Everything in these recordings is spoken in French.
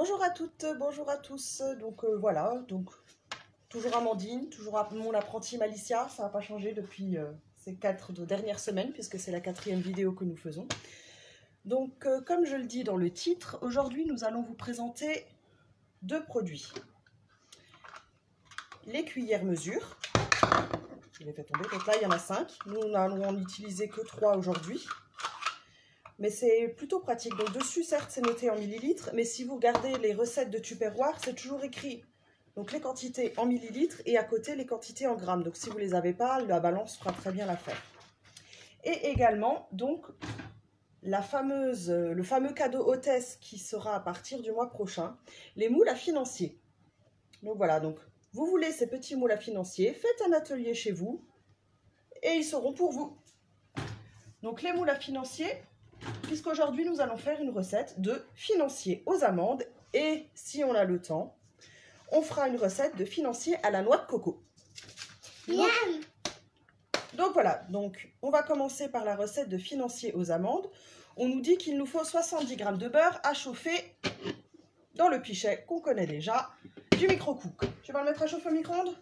Bonjour à toutes, bonjour à tous. Donc voilà, donc toujours Amandine, toujours mon apprenti Malicia, ça n'a pas changé depuis ces 4 dernières semaines puisque c'est la 4e vidéo que nous faisons. Donc comme je le dis dans le titre, aujourd'hui nous allons vous présenter 2 produits. Les cuillères mesure, je les fais tomber, donc là il y en a 5, nous n'allons en utiliser que 3 aujourd'hui. Mais c'est plutôt pratique. Donc dessus, certes, c'est noté en millilitres, mais si vous regardez les recettes de Tupperware, c'est toujours écrit donc les quantités en millilitres et à côté les quantités en grammes. Donc si vous ne les avez pas, la balance fera très bien l'affaire. Et également, donc, le fameux cadeau hôtesse qui sera à partir du mois prochain, les moules à financier. Donc voilà, donc vous voulez ces petits moules à financier, faites un atelier chez vous et ils seront pour vous. Donc les moules à financier, puisqu'aujourd'hui nous allons faire une recette de financier aux amandes et si on a le temps, on fera une recette de financier à la noix de coco. Donc voilà, donc on va commencer par la recette de financier aux amandes. On nous dit qu'il nous faut 70 g de beurre à chauffer dans le pichet qu'on connaît déjà du micro-cook. Tu vas le mettre à chauffer au micro-ondes?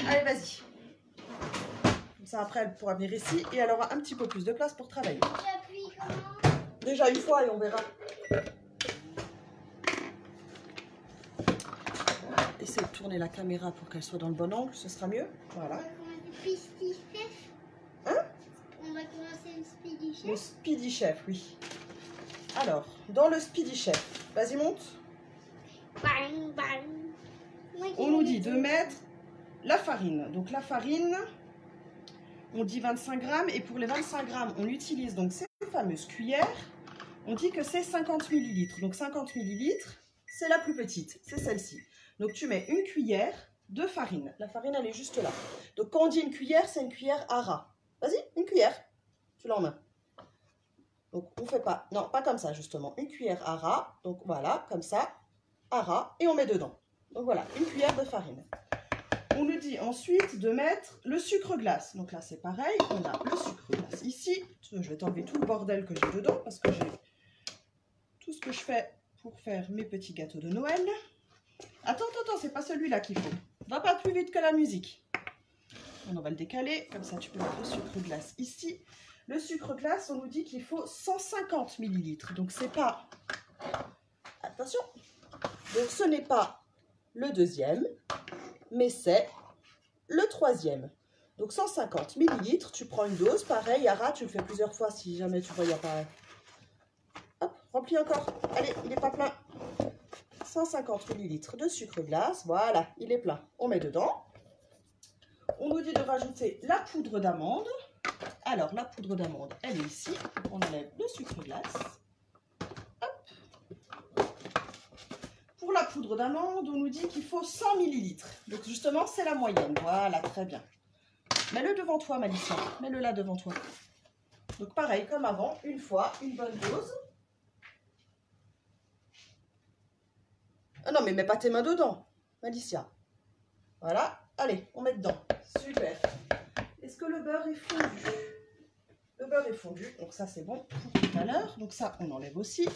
Allez, vas-y. Comme ça après elle pourra venir ici et elle aura un petit peu plus de place pour travailler. Déjà une fois et on verra. Essayez de tourner la caméra pour qu'elle soit dans le bon angle, ce sera mieux. Voilà. Hein? On va commencer le Speedy Chef. Le Speedy Chef, oui. Alors, dans le Speedy Chef, vas-y monte. Bang, bang. On nous dit de mettre la farine. Donc la farine, on dit 25 grammes et pour les 25 grammes, on utilise donc ces fameuses cuillères. On dit que c'est 50 millilitres. Donc 50 millilitres, c'est la plus petite, c'est celle-ci. Donc tu mets une cuillère de farine. La farine, elle est juste là. Donc quand on dit une cuillère, c'est une cuillère à ras. Vas-y, une cuillère. Tu l'en mets. Donc on fait pas, non, pas comme ça justement. Une cuillère à ras. Donc voilà, comme ça, à ras. Et on met dedans. Donc voilà, une cuillère de farine. On nous dit ensuite de mettre le sucre glace. Donc là, c'est pareil. On a le sucre glace ici. Je vais t'enlever tout le bordel que j'ai dedans parce que j'ai tout ce que je fais pour faire mes petits gâteaux de Noël. Attends, c'est pas celui-là qu'il faut. Va pas plus vite que la musique. On va le décaler. Comme ça, tu peux mettre le sucre glace ici. Le sucre glace, on nous dit qu'il faut 150 millilitres. Donc, c'est pas... Attention. Donc, ce n'est pas le deuxième, mais c'est le troisième. Donc 150 millilitres, tu prends une dose, pareil, à ras, tu le fais plusieurs fois si jamais tu vois, il n'y a pas... Hop, remplis encore. Allez, il n'est pas plein. 150 millilitres de sucre glace, voilà, il est plein. On met dedans. On nous dit de rajouter la poudre d'amande. Alors, la poudre d'amande, elle est ici. On enlève le sucre glace. Pour la poudre d'amande, on nous dit qu'il faut 100 millilitres. Donc justement, c'est la moyenne. Voilà, très bien. Mets-le devant toi, Malicia. Mets-le là devant toi. Donc pareil, comme avant, une fois, une bonne dose. Ah non, mais mets pas tes mains dedans, Malicia. Voilà, allez, on met dedans. Super. Est-ce que le beurre est fondu? Le beurre est fondu, donc ça c'est bon pour tout à l'heure. Donc ça, on enlève aussi.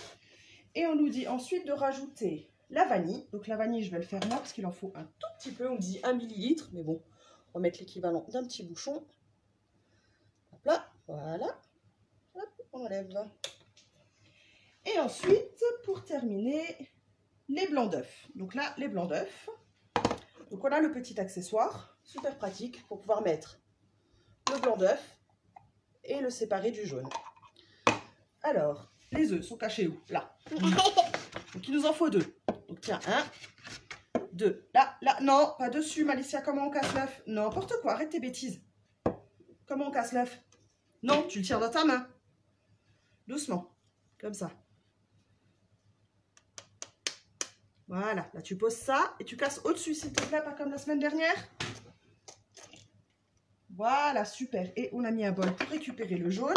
Et on nous dit ensuite de rajouter la vanille. Donc la vanille, je vais le faire moi parce qu'il en faut un tout petit peu. On dit 1 millilitre, mais bon, on va mettre l'équivalent d'un petit bouchon. Hop là, voilà. Hop, on enlève. Et ensuite, pour terminer, les blancs d'œufs. Donc là, les blancs d'œufs. Donc on a le petit accessoire, super pratique pour pouvoir mettre le blanc d'œuf et le séparer du jaune. Alors, les œufs sont cachés où? Là. Donc il nous en faut 2. Donc tiens, 1, 2. Là, non, pas dessus, Malicia, comment on casse l'œuf? N'importe quoi, arrête tes bêtises. Comment on casse l'œuf? Non, tu le tires dans ta main. Doucement, comme ça. Voilà, là tu poses ça et tu casses au-dessus, s'il te plaît, pas comme la semaine dernière. Voilà, super. Et on a mis un bol pour récupérer le jaune.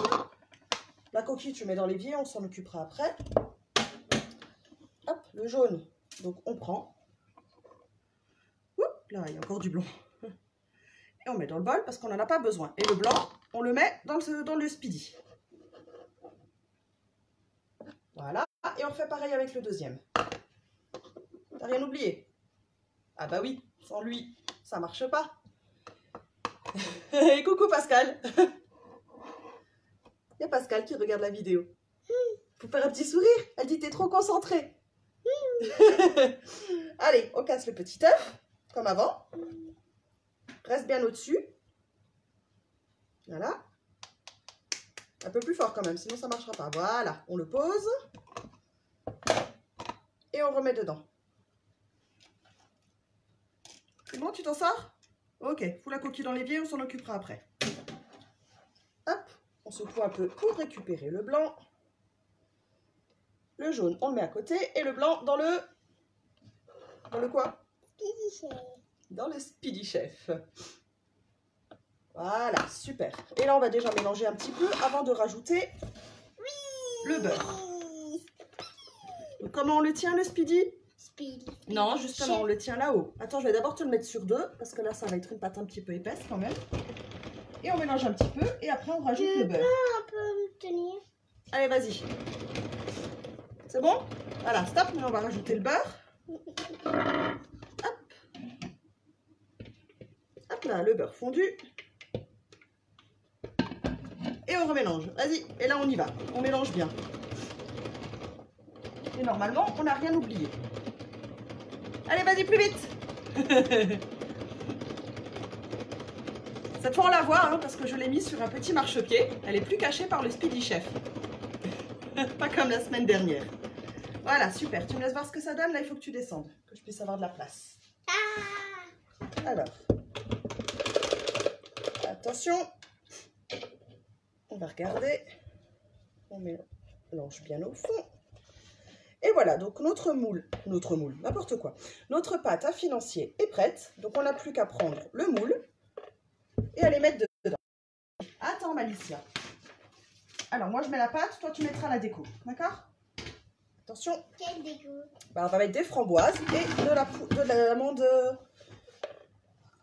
La coquille, tu mets dans l'évier, on s'en occupera après. Hop, le jaune, donc on prend. Oups, là, il y a encore du blanc. Et on met dans le bol parce qu'on n'en a pas besoin. Et le blanc, on le met dans le speedy. Voilà. Et on refait pareil avec le deuxième. T'as rien oublié? Ah bah oui, sans lui, ça marche pas. Et coucou Pascal. Il y a Pascal qui regarde la vidéo. Faut faire un petit sourire. Elle dit t'es trop concentrée. Allez, on casse le petit œuf, comme avant. Reste bien au-dessus. Voilà. Un peu plus fort quand même, sinon ça ne marchera pas. Voilà, on le pose. Et on remet dedans. C'est bon, tu t'en sors? Ok, fous la coquille dans l'évier, on s'en occupera après. Hop, on secoue un peu pour récupérer le blanc. Le jaune, on le met à côté. Et le blanc dans le... Dans le quoi? Speedy Chef. Dans le Speedy Chef. Voilà, super. Et là, on va déjà mélanger un petit peu avant de rajouter le beurre. Donc, comment on le tient, le Speedy? Speedy. Non, justement, on le tient là-haut. Attends, je vais d'abord te le mettre sur 2, parce que là, ça va être une pâte un petit peu épaisse quand même. Et on mélange un petit peu, et après, on rajoute le beurre. Un peu me tenir. Allez, vas-y. C'est bon? Voilà, stop. Maintenant, on va rajouter le beurre. Hop. Hop là, le beurre fondu. Et on remélange. Vas-y. Et là, on y va. On mélange bien. Et normalement, on n'a rien oublié. Allez, vas-y, plus vite. Cette fois, on la voit, hein, parce que je l'ai mis sur un petit marchepied. Elle est plus cachée par le Speedy Chef. Pas comme la semaine dernière. Voilà, super. Tu me laisses voir ce que ça donne. Là, il faut que tu descendes, que je puisse avoir de la place. Alors, attention. On va regarder. On mélange bien au fond. Et voilà, donc notre moule, n'importe quoi. Notre pâte à financier est prête. Donc, on n'a plus qu'à prendre le moule et à les mettre dedans. Attends, Malicia. Alors, moi, je mets la pâte. Toi, tu mettras la déco. D'accord? Attention. Quelle déco? Bah, on va mettre des framboises et de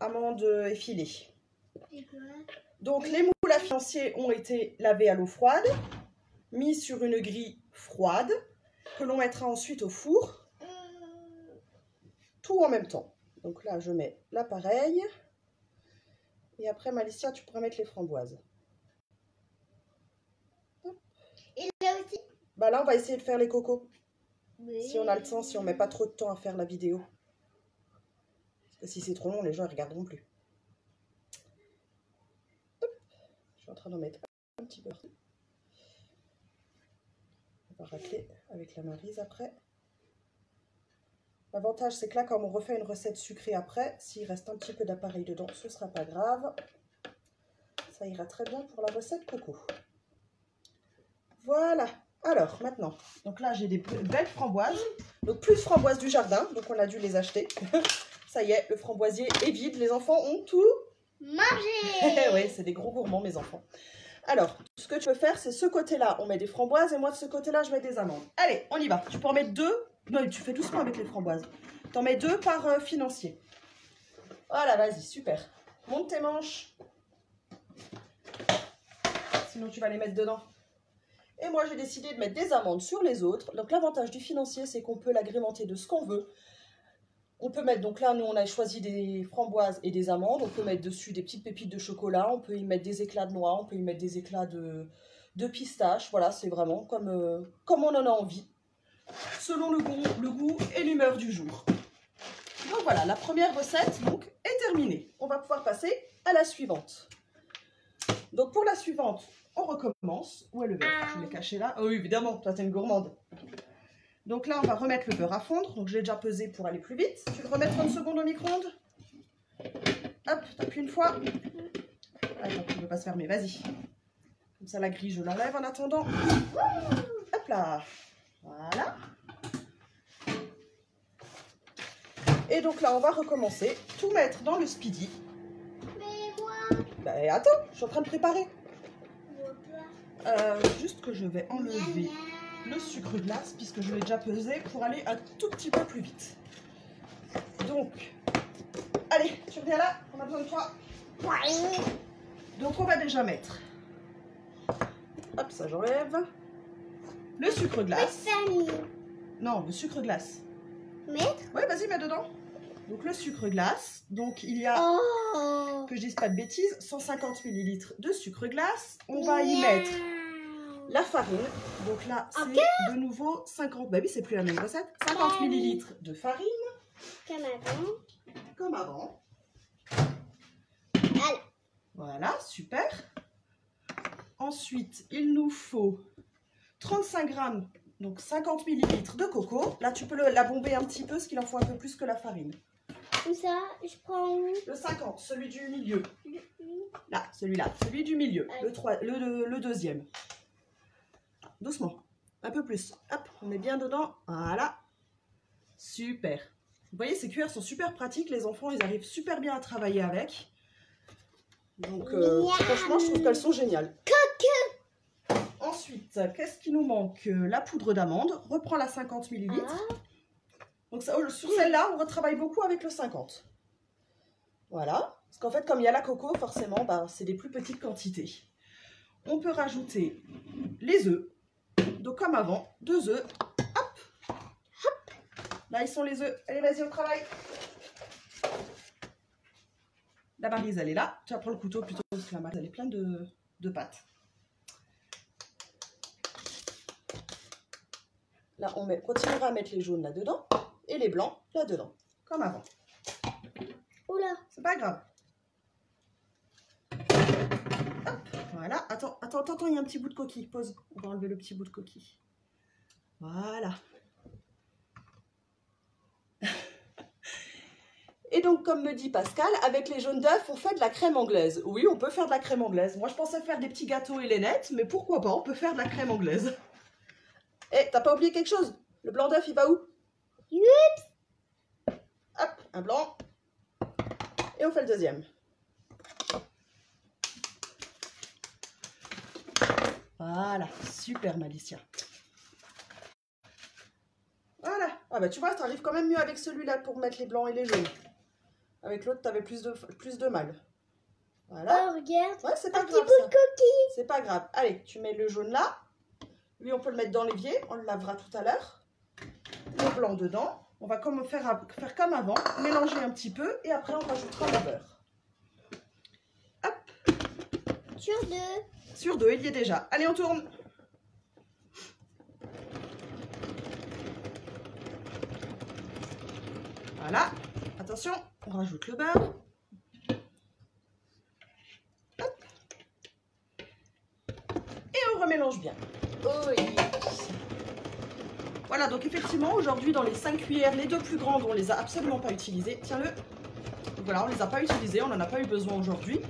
l'amande effilée. Donc, les moules à financier ont été lavés à l'eau froide, mis sur une grille froide, que l'on mettra ensuite au four, tout en même temps. Donc là, je mets l'appareil. Et après, Malicia, tu pourras mettre les framboises. Et là aussi? Bah là, on va essayer de faire les cocos. Oui. Si on a le temps, si on met pas trop de temps à faire la vidéo. Parce que si c'est trop long, les gens ne regarderont plus. Hop. Je suis en train d'en mettre un petit peu. On va racler avec la Maryse après. L'avantage, c'est que là, quand on refait une recette sucrée après, s'il reste un petit peu d'appareil dedans, ce ne sera pas grave. Ça ira très bien pour la recette coco. Voilà. Alors, maintenant, donc là, j'ai des belles framboises. Donc, plus framboises du jardin. Donc, on a dû les acheter. Ça y est, le framboisier est vide. Les enfants ont tout mangé. Oui, c'est des gros gourmands, mes enfants. Alors, ce que tu peux faire, c'est ce côté-là, on met des framboises. Et moi, de ce côté-là, je mets des amandes. Allez, on y va. Tu peux en mettre 2. Non, tu fais doucement avec les framboises. T'en mets 2 par financier. Voilà, vas-y, super. Monte tes manches. Sinon, tu vas les mettre dedans. Et moi, j'ai décidé de mettre des amandes sur les autres. Donc, l'avantage du financier, c'est qu'on peut l'agrémenter de ce qu'on veut. On peut mettre, donc là, nous, on a choisi des framboises et des amandes. On peut mettre dessus des petites pépites de chocolat. On peut y mettre des éclats de noix. On peut y mettre des éclats de pistache. Voilà, c'est vraiment comme on en a envie. Selon le goût et l'humeur du jour. Donc voilà, la première recette donc, est terminée. On va pouvoir passer à la suivante. Donc pour la suivante, on recommence. Où est le beurre? Je l'ai caché là. Oh oui, évidemment, toi t'es une gourmande. Donc là, on va remettre le beurre à fondre. Donc je l'ai déjà pesé pour aller plus vite. Tu le remets 30 secondes au micro-ondes. Hop, t'appuies une fois. Attends, tu ne veux pas se fermer, vas-y. Comme ça, la grille, je l'enlève en attendant. Hop là. Voilà. Et donc là, on va recommencer. Tout mettre dans le Speedy. Mais moi... Bah attends, je suis en train de préparer. Juste que je vais enlever le sucre glace, puisque je l'ai déjà pesé, pour aller un tout petit peu plus vite. Donc, allez, tu reviens là, on a besoin de toi. Donc on va déjà mettre. Hop, ça j'enlève. le sucre glace. Famille. Non, le sucre glace. Mettre. Oui, vas-y, mets dedans. Donc le sucre glace. Donc il y a, Oh. que je dise pas de bêtises, 150 ml de sucre glace. On va y mettre la farine. Donc là, c'est de nouveau 50. Bah oui, c'est plus la même recette. 50 ml de farine. Comme avant. Comme avant. Voilà. Voilà, super. Ensuite, il nous faut 35 grammes, donc 50 ml de coco. Là, tu peux la bomber un petit peu, parce qu'il en faut un peu plus que la farine. Comme ça, je prends où? Le 50, celui du milieu. Là, celui-là, celui du milieu. Le deuxième. Doucement, un peu plus. Hop, on met bien dedans. Voilà. Super. Vous voyez, ces cuillères sont super pratiques. Les enfants, ils arrivent super bien à travailler avec. Donc, franchement, je trouve qu'elles sont géniales. Ensuite, qu'est-ce qui nous manque? La poudre d'amande. Reprends la 50 ml. Donc, ça, sur celle-là, on retravaille beaucoup avec le 50. Voilà. Parce qu'en fait, comme il y a la coco, forcément, bah, c'est des plus petites quantités. On peut rajouter les œufs. Donc, comme avant, 2 œufs. Hop. Hop. Là, ils sont les œufs. Allez, vas-y, au travail. La Maryse, elle est là. Tu vas prendre le couteau plutôt parce que la Maryse, elle est pleine de pâtes. Là, on continuera à mettre les jaunes là-dedans et les blancs là-dedans, comme avant. Oula. C'est pas grave. Hop, voilà. Attends, il y a un petit bout de coquille. Pause. On va enlever le petit bout de coquille. Voilà. Et donc, comme me dit Pascal, avec les jaunes d'œufs, on fait de la crème anglaise. Oui, on peut faire de la crème anglaise. Moi, je pensais faire des petits gâteaux Hélénette, mais pourquoi pas, on peut faire de la crème anglaise. Eh, t'as pas oublié quelque chose? Le blanc d'œuf, il va où? Hop, un blanc. Et on fait le deuxième. Voilà, super Malicia. Voilà. Ah bah tu vois, t'arrives quand même mieux avec celui-là pour mettre les blancs et les jaunes. Avec l'autre, t'avais plus de mal. Voilà. Oh, regarde. Ouais, c'est pas Un petit grave bout ça. de coquille. C'est pas grave. Allez, tu mets le jaune là. Lui, on peut le mettre dans l'évier. On le lavera tout à l'heure. Le blanc dedans. On va faire comme avant. Mélanger un petit peu. Et après, on rajoutera le beurre. Hop. Sur 2. Sur 2, il y est déjà. Allez, on tourne. Voilà. Attention, on rajoute le beurre. Hop. Et on remélange bien. Oh, yes. Voilà, donc effectivement, aujourd'hui, dans les 5 cuillères, les 2 plus grandes, on les a absolument pas utilisées. Tiens-le. Voilà, on les a pas utilisées, on n'en a pas eu besoin aujourd'hui.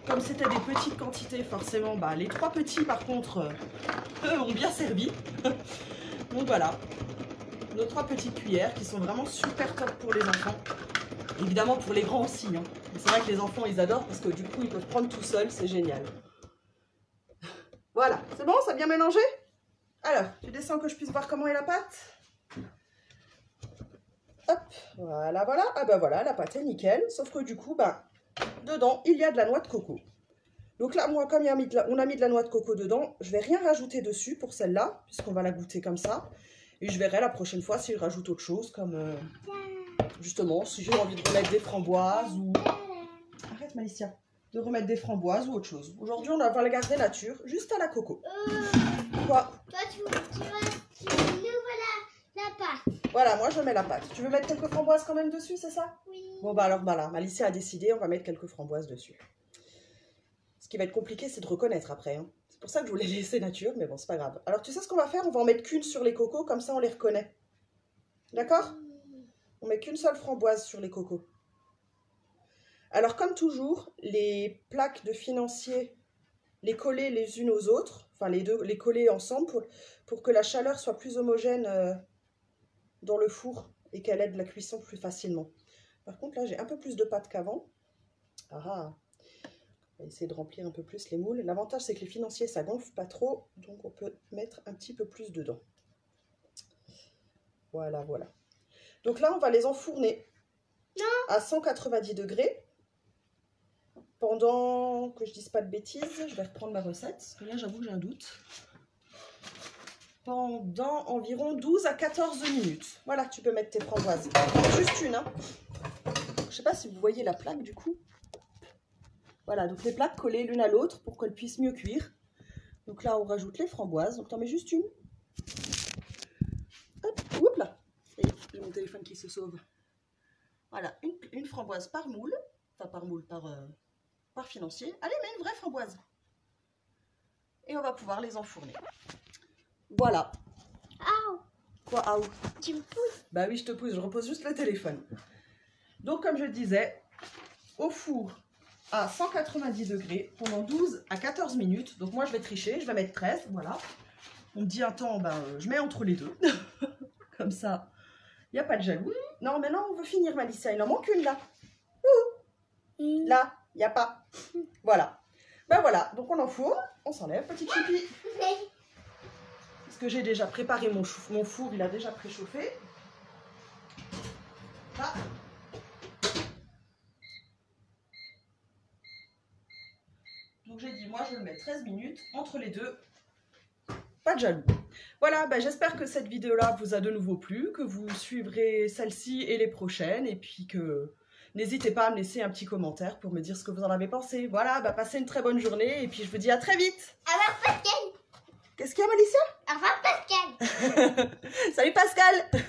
Comme c'était des petites quantités, forcément, bah, les 3 petits, par contre, eux, ont bien servi. Donc voilà, nos 3 petites cuillères qui sont vraiment super top pour les enfants. Évidemment, pour les grands aussi. Hein. C'est vrai que les enfants, ils adorent parce que du coup, ils peuvent prendre tout seuls, c'est génial. Voilà, c'est bon, ça a bien mélangé? Alors, tu descends que je puisse voir comment est la pâte. Hop, voilà, voilà. Ah bah voilà, la pâte est nickel. Sauf que du coup, bah, dedans, il y a de la noix de coco. Donc là, moi, comme on a mis de la noix de coco dedans, je vais rien rajouter dessus pour celle-là, puisqu'on va la goûter comme ça. Et je verrai la prochaine fois si je rajoute autre chose, comme justement, si j'ai envie de remettre des framboises ou... Arrête, Malicia. De remettre des framboises ou autre chose. Aujourd'hui, on va la garder nature, juste à la coco. Quoi? Toi, tu ouvres la pâte. Voilà, moi, je mets la pâte. Tu veux mettre quelques framboises quand même dessus, c'est ça? Oui. Bon, bah alors, voilà, Malicia a décidé, on va mettre quelques framboises dessus. Ce qui va être compliqué, c'est de reconnaître après. Hein. C'est pour ça que je voulais laisser nature, mais bon, c'est pas grave. Alors, tu sais ce qu'on va faire? On va en mettre qu'une sur les cocos, comme ça, on les reconnaît. D'accord? On met qu'une seule framboise sur les cocos. Alors, comme toujours, les plaques de financier, les coller les unes aux autres, enfin, les coller ensemble pour que la chaleur soit plus homogène dans le four et qu'elle aide la cuisson plus facilement. Par contre, là, j'ai un peu plus de pâte qu'avant. Ah! On va essayer de remplir un peu plus les moules. L'avantage, c'est que les financiers, ça gonfle pas trop. Donc, on peut mettre un petit peu plus dedans. Voilà, voilà. Donc là, on va les enfourner à 190 degrés. Pendant que je dise pas de bêtises, je vais reprendre ma recette. Parce que là, j'avoue que j'ai un doute. pendant environ 12 à 14 minutes. Voilà, tu peux mettre tes framboises. Juste une, hein. Je sais pas si vous voyez la plaque du coup. Voilà, donc les plaques collées l'une à l'autre pour qu'elles puissent mieux cuire. Donc là, on rajoute les framboises. Donc t'en mets juste une. Hop, oups là. J'ai mon téléphone qui se sauve. Voilà, une framboise par moule. Enfin, par moule, par financier. Allez, mets une vraie framboise. Et on va pouvoir les enfourner. Voilà. Aouh. Quoi, aouh? Tu me pousses. Bah oui, je te pousse, je repose juste le téléphone. Donc, comme je disais, au four à 190 degrés pendant 12 à 14 minutes. Donc, moi, je vais tricher, je vais mettre 13, voilà. On me dit un temps, ben, je mets entre les deux. Comme ça, il n'y a pas de jaloux. Non, mais non, on veut finir, Malicia. Il en manque une, là. Là, il n'y a pas. Voilà. Ben voilà, donc on enfourne, on s'enlève, petit chipi. Parce que j'ai déjà préparé mon four, il a déjà préchauffé. Là. Donc j'ai dit, moi je le mets 13 minutes entre les deux. Pas de jaloux. Voilà, ben, j'espère que cette vidéo-là vous a de nouveau plu, que vous suivrez celle-ci et les prochaines, et puis que n'hésitez pas à me laisser un petit commentaire pour me dire ce que vous en avez pensé. Voilà, ben, passez une très bonne journée, et puis je vous dis à très vite. Au revoir Pascal. Qu'est-ce qu'il y a, Malicia? Au revoir Pascal. Salut Pascal.